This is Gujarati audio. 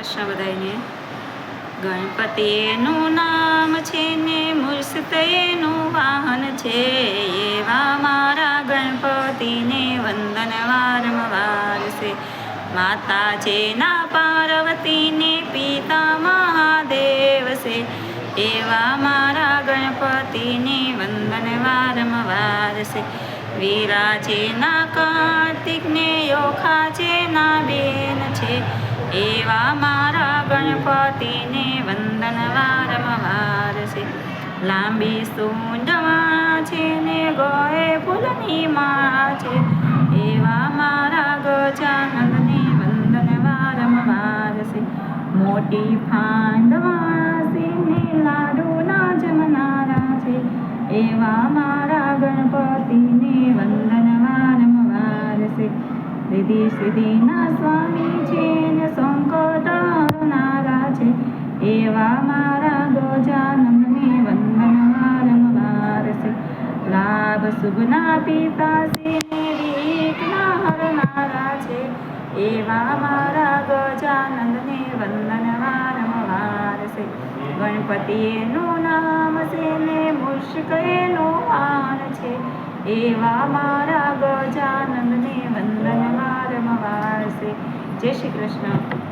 કૃષ્ણ બધાને. ગણપતિ એનું નામ છે ને મૂર્છિત એનું વાહન છે. એવા મારા ગણપતિને વંદન વારંવાર છે. માતા છે ના પાર્વતીને પિતા મહાદેવ છે. એવા મારા ગણપતિને વંદન વારંવાર છે. વીરા છે ના કાર્તિકને યોખા છે ના બેન છે. એવા મારા ગણપતિને વંદન વારંવાર છે. લાંબી સૂંઢમાં છે ને ગોએ ફૂલની માળા છે. એવા મારા ગજાનંદને વંદન વારંવાર છે. મોટી ફાંદમાં છે ને લાડુના જમનારા છે. એવા મારા ગણપતિને વંદન વારંવાર છે. રિદ્ધિ સિદ્ધિના સ્વામી છે ને સંકટ હરનારા છે. એવા મારા ગજાનંદને વંદન વારંવાર છે. લાભ શુભના પિતા છે ને વિઘ્ન હરનારા છે. એવા મારા ગજાનંદને વંદન વારંવાર છે. ગણપતિ એનું નામ છે ને મૂષિક એનું વાહન છે. એવા મારા ગજાનંદને વંદન વારંવાર છે. જય શ્રી કૃષ્ણ.